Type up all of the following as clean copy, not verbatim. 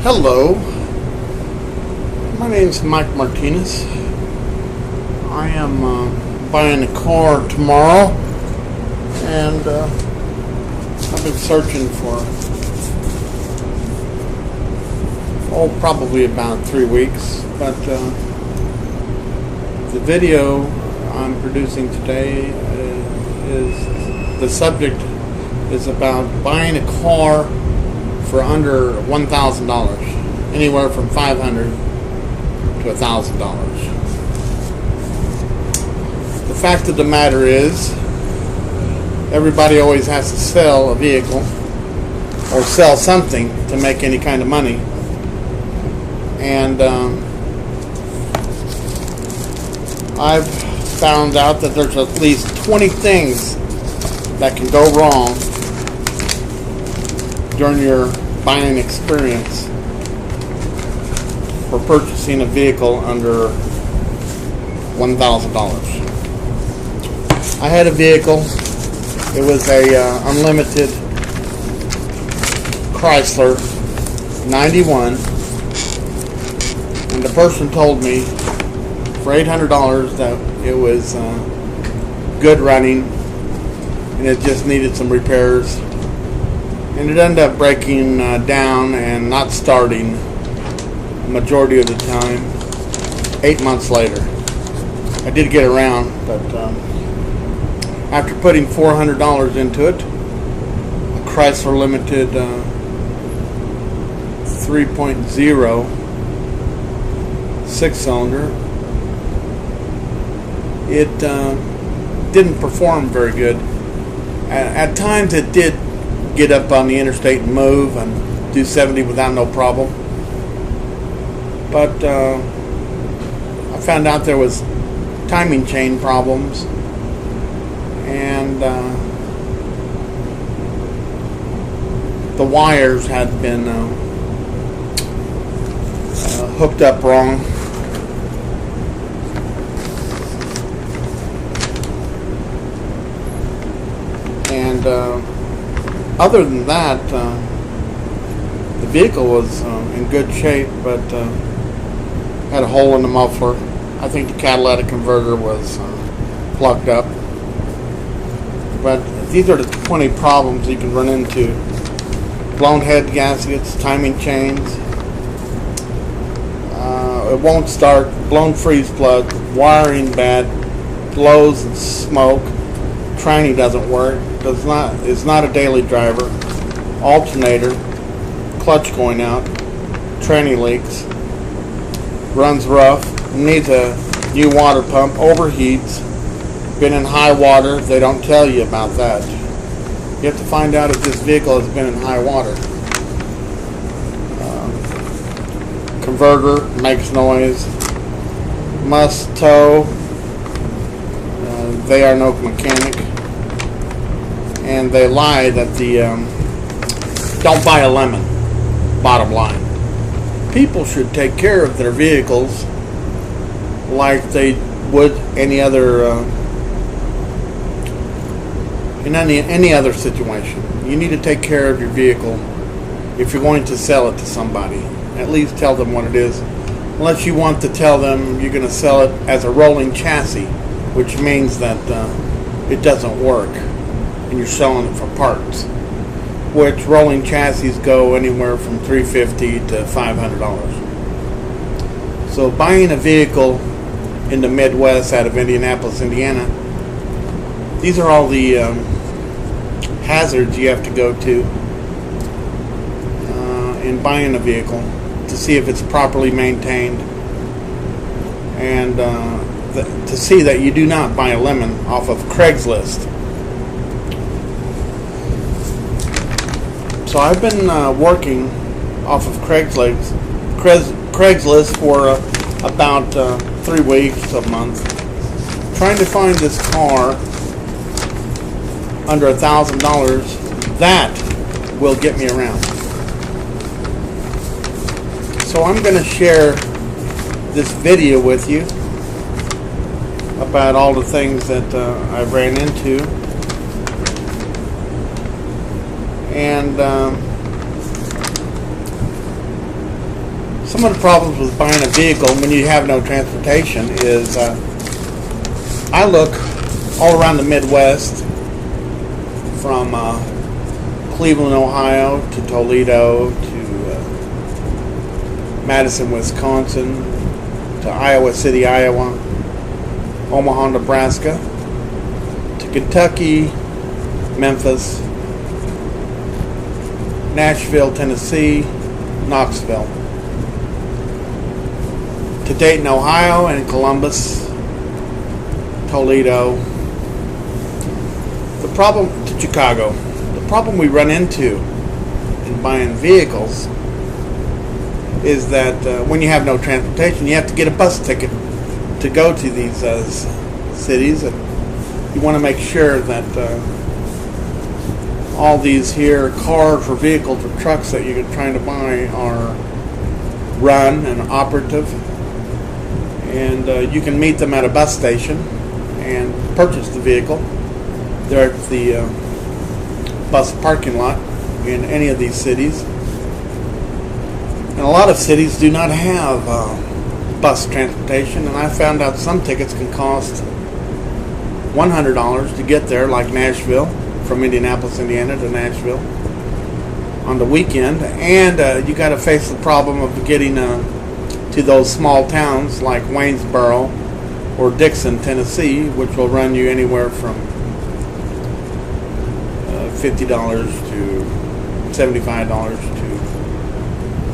Hello, my name is Mike Martinez. I am buying a car tomorrow, and I've been searching for probably about 3 weeks, but the video I'm producing today is the subject is about buying a car for under $1,000, anywhere from $500 to $1,000. The fact of the matter is, everybody always has to sell a vehicle or sell something to make any kind of money, and I've found out that there's at least 20 things that can go wrong during your buying experience for purchasing a vehicle under $1,000. I had a vehicle. It was a unlimited Chrysler 91, and the person told me for $800 that it was good running and it just needed some repairs. And it ended up breaking down and not starting the majority of the time. 8 months later, I did get around, but after putting $400 into it, a Chrysler Limited 3.0 6-cylinder, it didn't perform very good. At times it did get up on the interstate and move and do 70 without no problem. But I found out there was timing chain problems, and the wires had been hooked up wrong. And other than that, the vehicle was in good shape, but had a hole in the muffler. I think the catalytic converter was plugged up. But these are the 20 problems you can run into: blown head gaskets, timing chains, it won't start, blown freeze plug, wiring bad, blows and smoke, tranny doesn't work, is not a daily driver, alternator, clutch going out, tranny leaks, runs rough, needs a new water pump, overheats, been in high water. They don't tell you about that. You have to find out if this vehicle has been in high water. Converter makes noise, must tow. They are no mechanic, and they lie that the don't buy a lemon. Bottom line, people should take care of their vehicles like they would any other in any other situation. You need to take care of your vehicle if you're going to sell it to somebody. At least tell them what it is, unless you want to tell them you're going to sell it as a rolling chassis, which means that it doesn't work and you're selling it for parts, which rolling chassis go anywhere from $350 to $500. So buying a vehicle in the Midwest out of Indianapolis, Indiana, these are all the hazards you have to go to in buying a vehicle, to see if it's properly maintained, and to see that you do not buy a lemon off of Craigslist. So I've been working off of Craigslist for about 3 weeks, a month, trying to find this car under $1,000 that will get me around. So I'm going to share this video with you about all the things that I ran into, and Some of the problems with buying a vehicle when you have no transportation is I look all around the Midwest, from Cleveland, Ohio to Toledo to Madison, Wisconsin to Iowa City, Iowa, Omaha, Nebraska to Kentucky, Memphis, Nashville, Tennessee, Knoxville, to Dayton, Ohio, and Columbus, Toledo. The problem to Chicago. The problem we run into in buying vehicles is that when you have no transportation, you have to get a bus ticket to go to these cities, and you want to make sure that all these here cars or vehicles or trucks that you're trying to buy are run and operative, and you can meet them at a bus station and purchase the vehicle. They're at the bus parking lot in any of these cities. And a lot of cities do not have bus transportation, and I found out some tickets can cost $100 to get there, like Nashville, from Indianapolis, Indiana to Nashville on the weekend. And you got to face the problem of getting to those small towns like Waynesboro or Dixon, Tennessee, which will run you anywhere from $50 to $75 to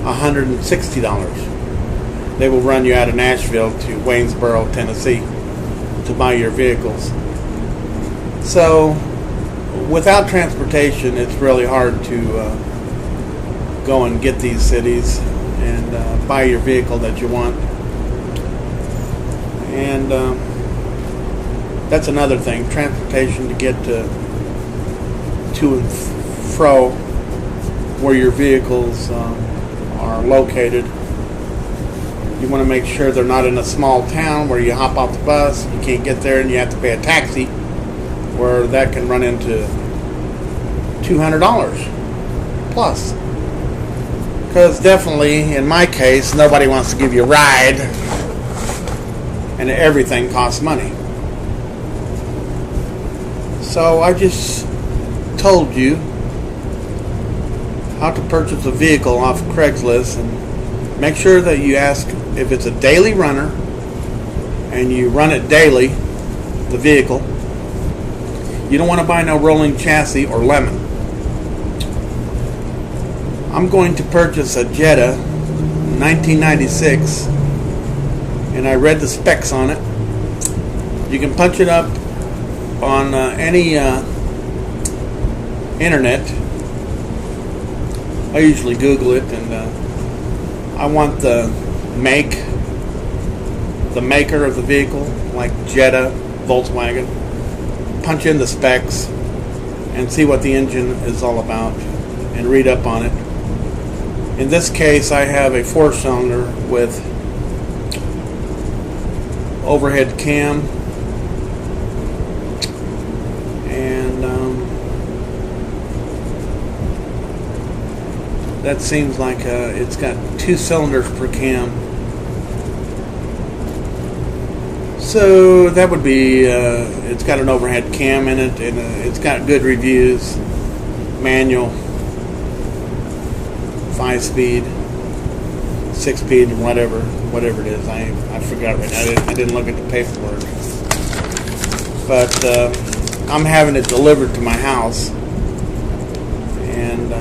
$160. They will run you out of Nashville to Waynesboro, Tennessee to buy your vehicles. So without transportation, it's really hard to go and get these cities and buy your vehicle that you want. And that's another thing, transportation to get to and fro where your vehicles are located. You want to make sure they're not in a small town where you hop off the bus, you can't get there, and you have to pay a taxi, where that can run into $200 plus. Because definitely, in my case, nobody wants to give you a ride, and everything costs money. So I just told you how to purchase a vehicle off Craigslist, and make sure that you ask if it's a daily runner and you run it daily, the vehicle. You don't want to buy no rolling chassis or lemon. I'm going to purchase a Jetta 1996, and I read the specs on it. You can punch it up on any internet. I usually Google it, and I want the maker of the vehicle, like Jetta, Volkswagen. Punch in the specs and see what the engine is all about and read up on it. In this case, I have a 4-cylinder with overhead cam, and that seems like it's got 2 cylinders per cam. So that would be, it's got an overhead cam in it, and it's got good reviews, manual, 5-speed, 6-speed, whatever it is. I forgot right now. I didn't look at the paperwork. But I'm having it delivered to my house, and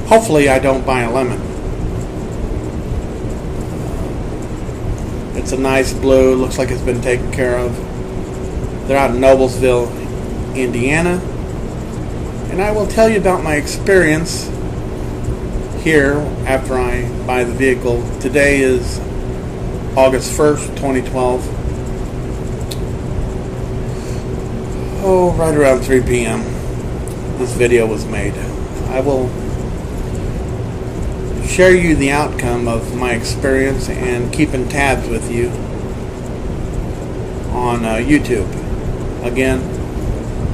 hopefully I don't buy a lemon. It's a nice blue. Looks like it's been taken care of. They're out in Noblesville, Indiana. And I will tell you about my experience here after I buy the vehicle. Today is August 1st, 2012. Oh, right around 3 p.m. this video was made. I will share you the outcome of my experience and keeping tabs with you on YouTube. Again,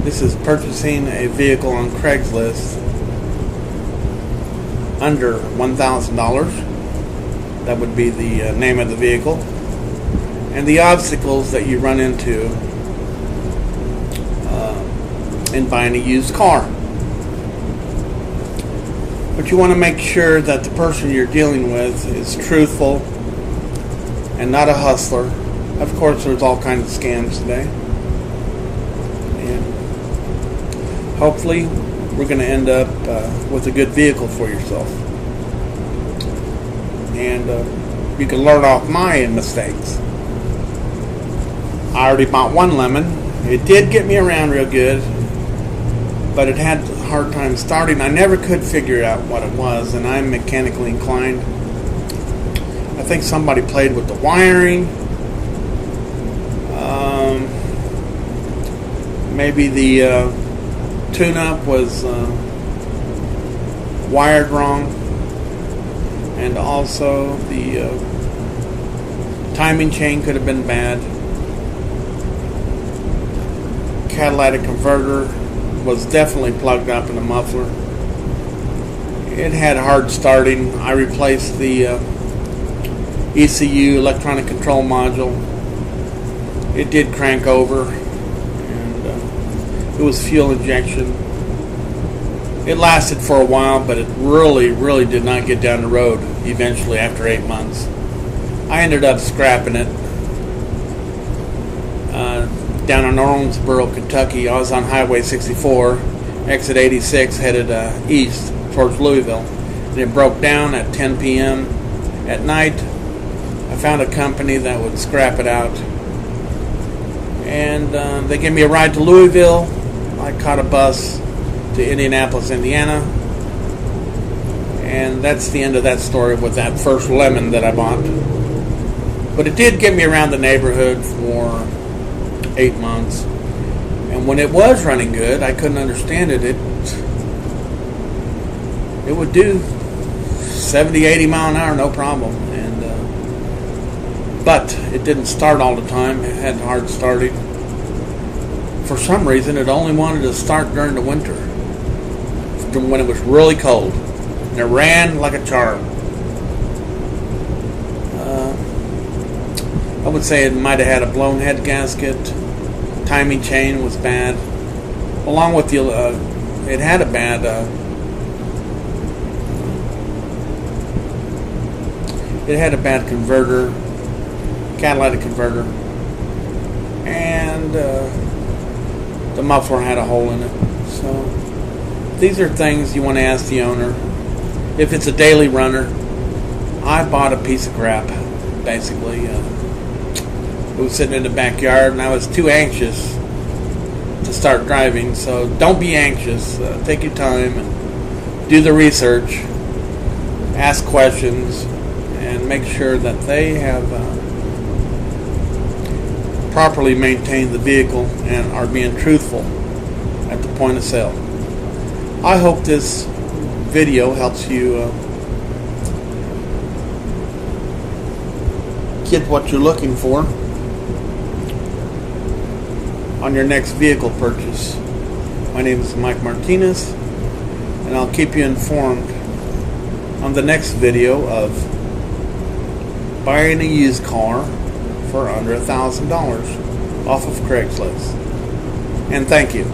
this is purchasing a vehicle on Craigslist under $1,000. That would be the name of the vehicle. And the obstacles that you run into in buying a used car. But you want to make sure that the person you're dealing with is truthful and not a hustler. Of course, there's all kinds of scams today. And hopefully, we're going to end up with a good vehicle for yourself. And you can learn off my mistakes. I already bought one lemon. It did get me around real good, but it had a hard time starting. I never could figure out what it was, and I'm mechanically inclined. I think somebody played with the wiring. Maybe the tune-up was wired wrong, and also the timing chain could have been bad. Catalytic converter was definitely plugged up in the muffler. It had hard starting. I replaced the ECU, electronic control module. It did crank over, and it was fuel injection. It lasted for a while, but it really did not get down the road eventually after 8 months. I ended up scrapping it down in Owensboro, Kentucky. I was on Highway 64, exit 86, headed east towards Louisville. And it broke down at 10 p.m. at night. I found a company that would scrap it out. And they gave me a ride to Louisville. I caught a bus to Indianapolis, Indiana. And that's the end of that story with that first lemon that I bought. But it did get me around the neighborhood for 8 months. And when it was running good, I couldn't understand it. It would do 70, 80 mile an hour, no problem. But it didn't start all the time. It had hard starting. For some reason, it only wanted to start during the winter, when it was really cold. And it ran like a charm. I would say it might have had a blown head gasket. Timing chain was bad. Along with the, it had a bad, converter, catalytic converter, and the muffler had a hole in it. So these are things you want to ask the owner. If it's a daily runner, I bought a piece of crap, basically. It was sitting in the backyard, and I was too anxious to start driving. So don't be anxious. Take your time and do the research, ask questions, and make sure that they have properly maintained the vehicle and are being truthful at the point of sale. I hope this video helps you get what you're looking for on your next vehicle purchase. My name is Mike Martinez, and I'll keep you informed on the next video of buying a used car for under $1,000 off of Craigslist. And thank you.